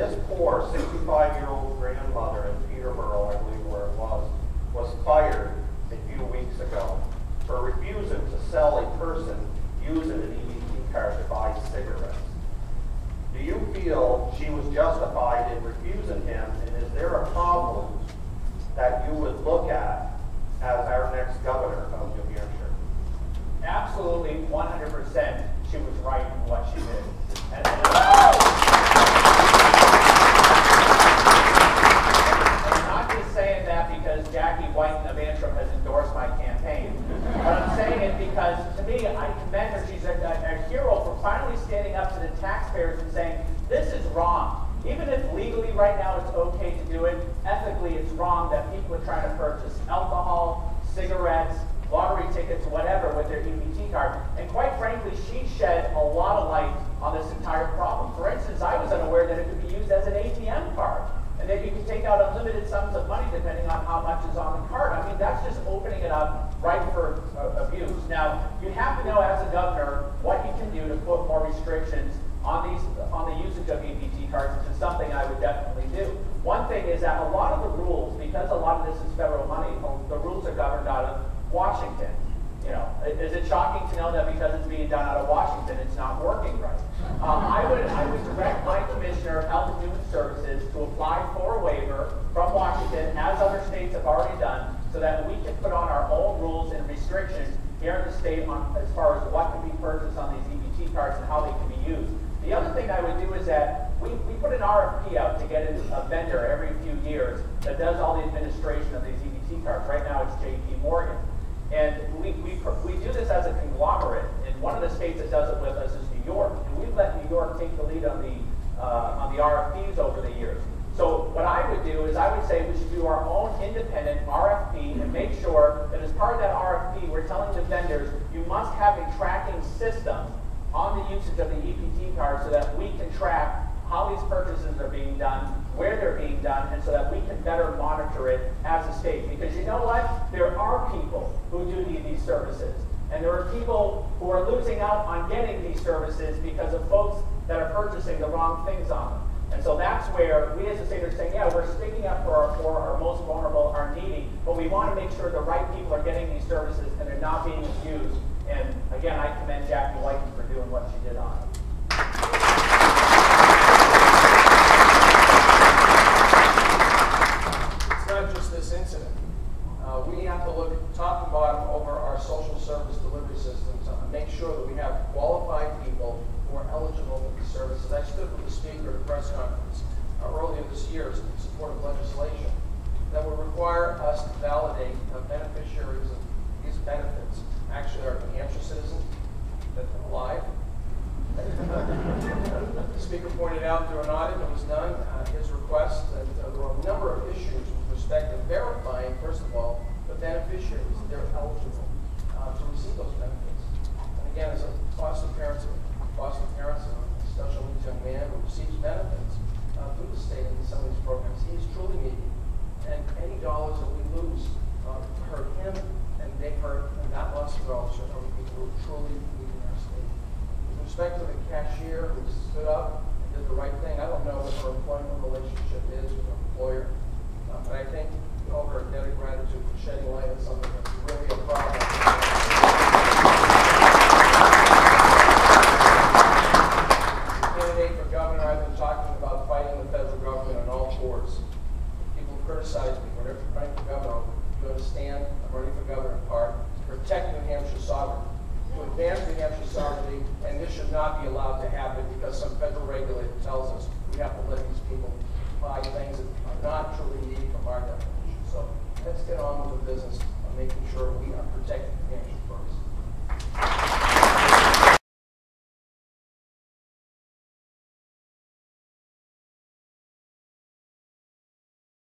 this poor 65-year-old grandmother in Peterborough, I believe where it was fired a few weeks ago for refusing to sell a person using an EBT card to buy cigarettes. Do you feel she was justified in refusing him, and is there a problem that you would look at as our next governor of New Hampshire? Absolutely, 100%, she was right in what she did. And I'm not just saying that because Jackie White of Antrim has endorsed my campaign, but I'm saying it because, to me, I commend her. She's a hero for finally standing up to the taxpayers and saying, this is wrong. Even if legally right now it's okay to do it, ethically it's wrong that people are trying to purchase alcohol, cigarettes, lottery tickets, whatever, with their EBT card. And quite frankly, she shed a lot of light on this entire problem. For instance, I was unaware that it could be used as an ATM card, and that you can take out unlimited sums of money depending on how much is on the card. I mean, that's just opening it up right for abuse. Now, you have to know as a governor what you can do to put more restrictions on the usage of EBT cards, which is something I would definitely do. One thing is that a lot of the rules, because a lot of this is federal money, the rules are governed out of Washington. You know, is it shocking to know that because it's being done out of Washington, it's not working right? I would direct my Commissioner of Health and Human Services to apply for a waiver from Washington, as other states have already done, so that we can put on our own rules and restrictions here in the state on as far as what can be purchased on these EBT cards and how they can be used. The other thing I would do is that we put an RFP out to get a vendor every few years that does all the administration of these EBT cards. Right now it's JP Morgan. And we do this as a conglomerate, and one of the states that does it with us is New York. And we've let New York take the lead on the RFPs over the years. So what I would do is I would say we should do our own independent RFP and make sure that as part of that RFP, we're telling the vendors, you must have a tracking system on the usage of the EBT card so that we can track how these purchases are being done, where they're being done, and so that we can better monitor it as a state. Because you know what? There are people who do need these services. And there are people who are losing out on getting these services because of folks that are purchasing the wrong things on them. And so that's where we as a state are saying, yeah, we're sticking up for our most vulnerable, our needy, but we want to make sure the right people are getting these services and they're not being abused. And again, I commend Jackie White for doing what she did on it. It's not just this incident. We have to look top and bottom over our social service delivery systems and make sure that we have qualified people who are eligible for these services. I stood with the speaker at a press conference earlier this year in support of legislation that would require us to validate beneficiaries of these benefits. Actually, are New Hampshire citizens that are alive. The speaker pointed out through an audit that was done, his request, that there were a number of issues with respect to verifying, first of all, the beneficiaries that they're eligible to receive those benefits. And again, as a foster parent of a special needs young man who receives benefits through the state in some of these programs, he's truly needy. And any dollars that we lose hurt him, and they hurt, and that loss of dollars are people who are truly needing our state. With respect to the cashier who stood up and did the right thing, I don't know what her employment relationship is with her employer, but I think we owe her a debt of gratitude for shedding light on something that's really a problem